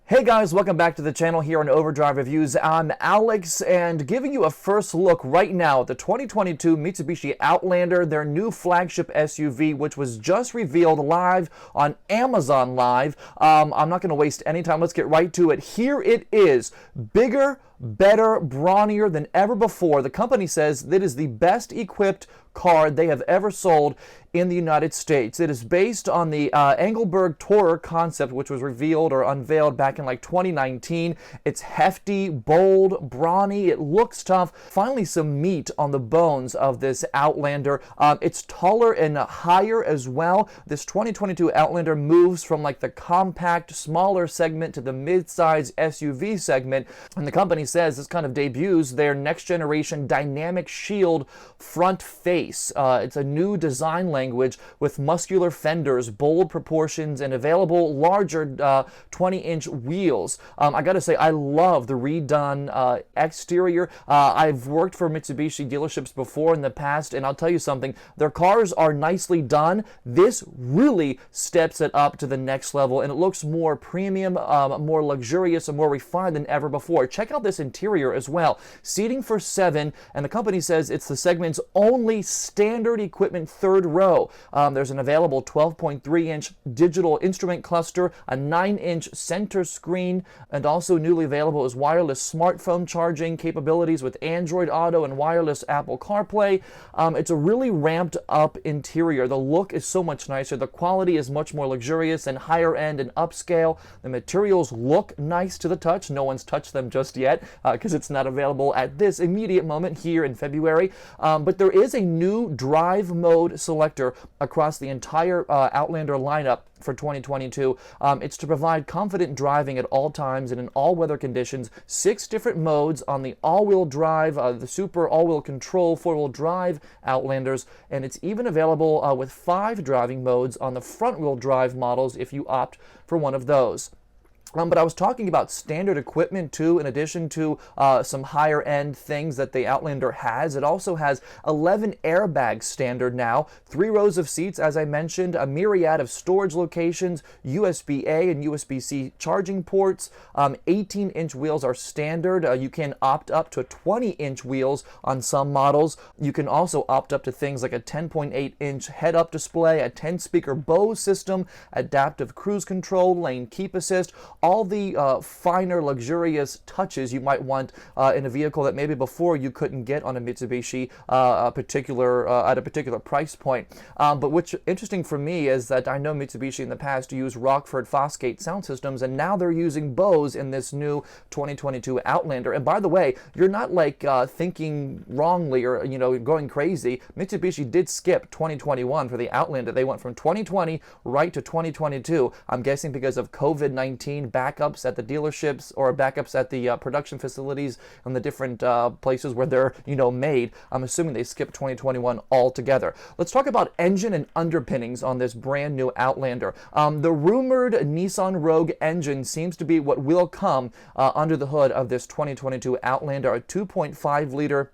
Hey guys, welcome back to the channel here on Overdrive Reviews. I'm Alex and giving you a first look right now at the 2022 Mitsubishi Outlander, their new flagship SUV, which was just revealed live on Amazon Live. I'm not going to waste any time. Let's get right to it. Here it is. Bigger, better, brawnier than ever before. The company says that it is the best equipped car they have ever sold in the United States. It is based on the Engelberg Tourer concept, which was revealed or unveiled back in like 2019. It's hefty, bold, brawny. It looks tough. Finally, some meat on the bones of this Outlander. It's taller and higher as well. This 2022 Outlander moves from like the compact, smaller segment to the mid-size SUV segment. And the company says this kind of debuts their next generation dynamic shield front face. It's a new design language with muscular fenders, bold proportions, and available larger 20-inch wheels. I gotta say, I love the redone exterior. I've worked for Mitsubishi dealerships before in the past, and I'll tell you something, their cars are nicely done. This really steps it up to the next level, and it looks more premium, more luxurious, and more refined than ever before. Check out this interior as well. Seating for 7, and the company says it's the segment's only standard equipment third row. There's an available 12.3-inch digital instrument cluster, a 9-inch center screen, and also newly available is wireless smartphone charging capabilities with Android Auto and wireless Apple CarPlay. It's a really ramped up interior. The look is so much nicer. The quality is much more luxurious and higher end and upscale. The materials look nice to the touch. No one's touched them just yet because it's not available at this immediate moment here in February. But there is a new drive mode selector across the entire Outlander lineup for 2022. It's to provide confident driving at all times and in all weather conditions. 6 different modes on the all-wheel drive, the super all-wheel control 4-wheel drive Outlanders, and it's even available with 5 driving modes on the front-wheel drive models if you opt for one of those. But I was talking about standard equipment too, in addition to some higher end things that the Outlander has. It also has 11 airbags standard now, 3 rows of seats, as I mentioned, a myriad of storage locations, USB-A and USB-C charging ports, 18-inch wheels are standard. You can opt up to 20-inch wheels on some models. You can also opt up to things like a 10.8-inch head-up display, a 10-speaker Bose system, adaptive cruise control, lane keep assist, all the finer, luxurious touches you might want in a vehicle that maybe before you couldn't get on a Mitsubishi at a particular price point. But what's interesting for me is that I know Mitsubishi in the past used Rockford Fosgate sound systems, and now they're using Bose in this new 2022 Outlander. And by the way, you're not like thinking wrongly or going crazy. Mitsubishi did skip 2021 for the Outlander. They went from 2020 right to 2022. I'm guessing because of COVID-19 backups at the dealerships or backups at the production facilities and the different places where they're made. I'm assuming they skipped 2021 altogether. Let's talk about engine and underpinnings on this brand new Outlander. The rumored Nissan Rogue engine seems to be what will come under the hood of this 2022 Outlander, a 2.5 liter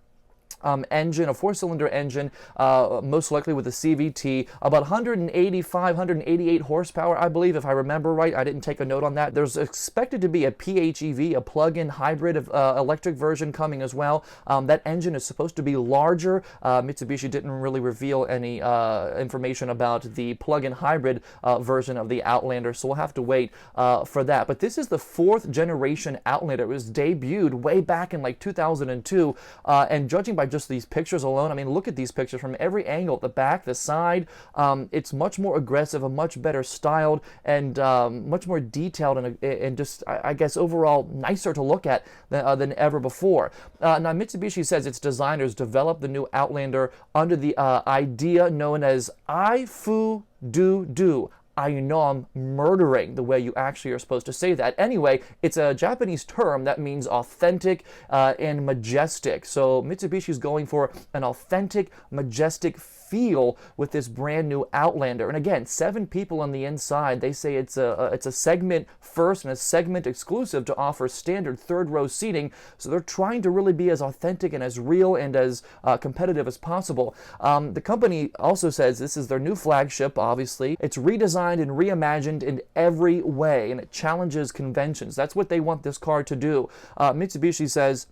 engine, a 4-cylinder engine, most likely with a CVT, about 188 horsepower, I believe, if I remember right. I didn't take a note on that. There's expected to be a PHEV, a plug-in hybrid of electric version coming as well. That engine is supposed to be larger. Mitsubishi didn't really reveal any information about the plug-in hybrid version of the Outlander, so we'll have to wait for that. But this is the 4th generation Outlander. It was debuted way back in like 2002, and judging by just these pictures alone, I mean, look at these pictures from every angle, the back, the side. It's much more aggressive, a much better styled, and much more detailed, and just, I guess, overall nicer to look at than ever before. Now, Mitsubishi says its designers developed the new Outlander under the idea known as I-fu-do-do. I know I'm murdering the way you actually are supposed to say that. Anyway, it's a Japanese term that means authentic and majestic. So Mitsubishi is going for an authentic, majestic feel with this brand new Outlander. And again, 7 people on the inside. They say it's a segment first and a segment exclusive to offer standard third row seating. So they're trying to really be as authentic and as real and as competitive as possible. The company also says this is their new flagship, obviously. It's redesigned and reimagined in every way, and it challenges conventions. That's what they want this car to do. Mitsubishi says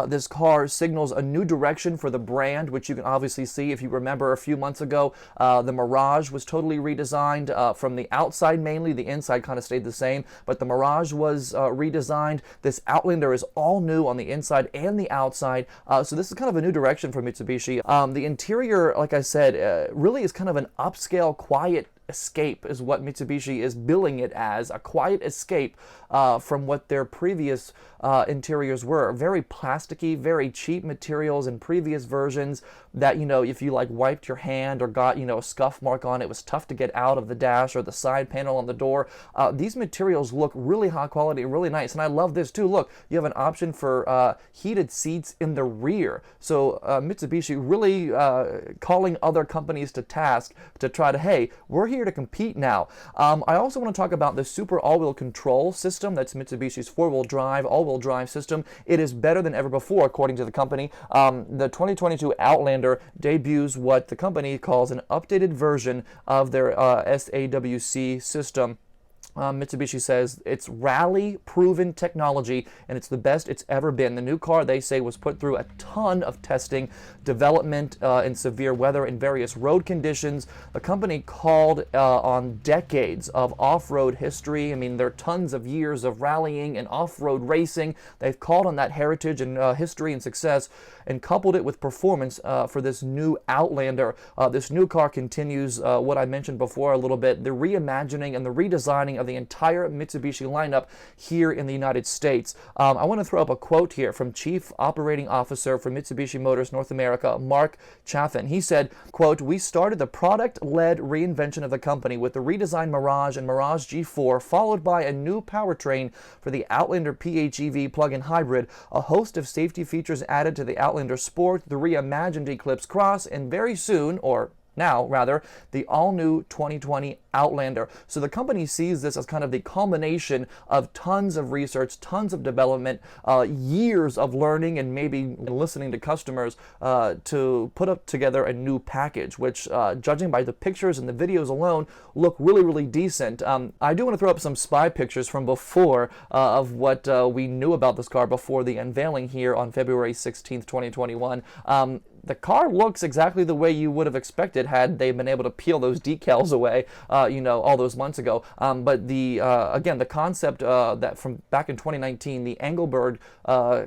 this car signals a new direction for the brand, which you can obviously see. If you remember a few months ago, the Mirage was totally redesigned from the outside mainly. The inside kind of stayed the same, but the Mirage was redesigned. This Outlander is all new on the inside and the outside, so this is kind of a new direction for Mitsubishi. The interior, like I said, really is kind of an upscale, quiet escape is what Mitsubishi is billing it as, a quiet escape from what their previous interiors were. Very plasticky, very cheap materials in previous versions that, you know, if you like wiped your hand or got, you know, a scuff mark on it, was tough to get out of the dash or the side panel on the door. These materials look really high quality and really nice, and I love this too. Look, you have an option for heated seats in the rear. So Mitsubishi really calling other companies to task to try to, hey, we're here to compete now. I also want to talk about the super all-wheel control system. That's Mitsubishi's four-wheel drive, all-wheel drive system. It is better than ever before, according to the company. The 2022 Outlander debuts what the company calls an updated version of their SAWC system. Mitsubishi says it's rally-proven technology, and it's the best it's ever been. The new car, they say, was put through a ton of testing, development in severe weather and various road conditions. The company called on decades of off-road history. I mean, there are tons of years of rallying and off-road racing. They've called on that heritage and history and success and coupled it with performance for this new Outlander. This new car continues what I mentioned before a little bit, the reimagining and the redesigning of the entire Mitsubishi lineup here in the United States. I want to throw up a quote here from Chief Operating Officer for Mitsubishi Motors North America, Mark Chaffin. He said, quote, "We started the product-led reinvention of the company with the redesigned Mirage and Mirage G4, followed by a new powertrain for the Outlander PHEV plug-in hybrid, a host of safety features added to the Outlander Sport, the reimagined Eclipse Cross, and very soon, or now rather, the all-new 2020 Outlander." So the company sees this as kind of the culmination of tons of research, tons of development, years of learning and maybe listening to customers to put up together a new package, which judging by the pictures and the videos alone look really, really decent. I do want to throw up some spy pictures from before of what we knew about this car before the unveiling here on February 16th, 2021. The car looks exactly the way you would have expected had they been able to peel those decals away, you know, all those months ago. But the again, the concept that from back in 2019, the Engelberg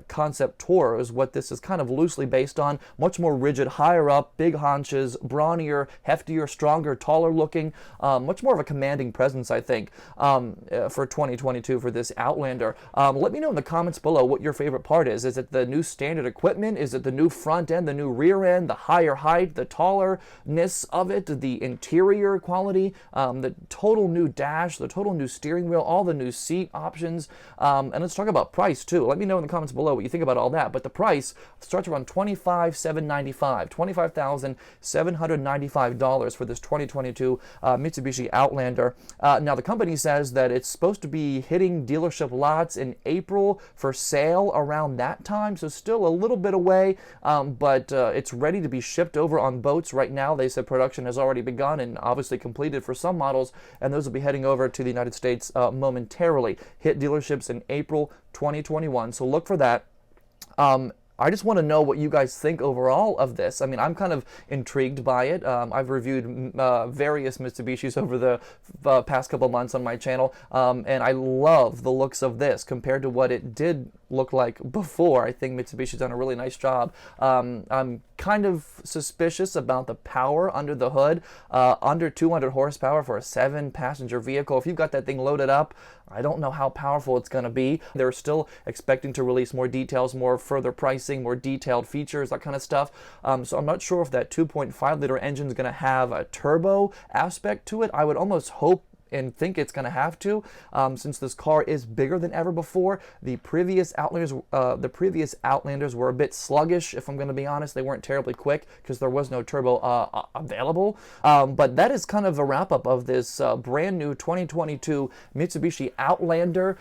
concept tour is what this is kind of loosely based on. Much more rigid, higher up, big haunches, brawnier, heftier, stronger, taller looking. Much more of a commanding presence, I think, for 2022 for this Outlander. Let me know in the comments below what your favorite part is. Is it the new standard equipment? Is it the new front end, the new rear end, the higher height, the tallerness of it, the interior quality, the total new dash, the total new steering wheel, all the new seat options, and let's talk about price too. Let me know in the comments below what you think about all that. But the price starts around $25,795, $25,795 for this 2022 Mitsubishi Outlander. Now the company says that it's supposed to be hitting dealership lots in April for sale around that time, so still a little bit away, but it's ready to be shipped over on boats right now. They said production has already begun and obviously completed for some models, and those will be heading over to the United States momentarily. Hit dealerships in April 2021, so look for that. I just want to know what you guys think overall of this. I mean, I'm kind of intrigued by it. I've reviewed various Mitsubishis over the past couple months on my channel, and I love the looks of this compared to what it did look like before. I think Mitsubishi's done a really nice job. I'm kind of suspicious about the power under the hood. Under 200 horsepower for a 7-passenger vehicle. If you've got that thing loaded up, I don't know how powerful it's going to be. They're still expecting to release more details, more further pricing, more detailed features, that kind of stuff. So I'm not sure if that 2.5-liter engine is going to have a turbo aspect to it. I would almost hope and think it's going to have to, since this car is bigger than ever before. The previous Outlanders were a bit sluggish, if I'm going to be honest. They weren't terribly quick because there was no turbo available. But that is kind of a wrap-up of this brand new 2022 Mitsubishi Outlander.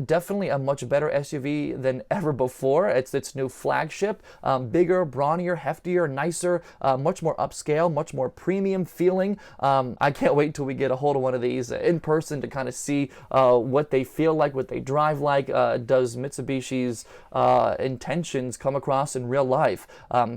Definitely a much better SUV than ever before. It's its new flagship, bigger, brawnier, heftier, nicer, much more upscale, much more premium feeling. I can't wait till we get a hold of one of these in person to kind of see what they feel like, what they drive like. Does Mitsubishi's intentions come across in real life?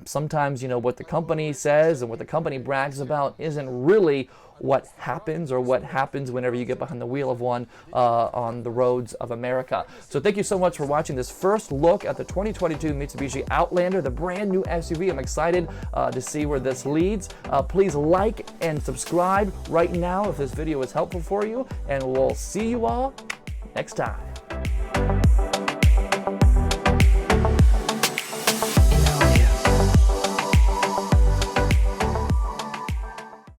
Sometimes, you know, what the company says and what the company brags about isn't really what happens, or what happens whenever you get behind the wheel of one on the roads of America. So thank you so much for watching this first look at the 2022 Mitsubishi Outlander, the brand new SUV. I'm excited to see where this leads. Please like and subscribe right now if this video is helpful for you, and we'll see you all next time.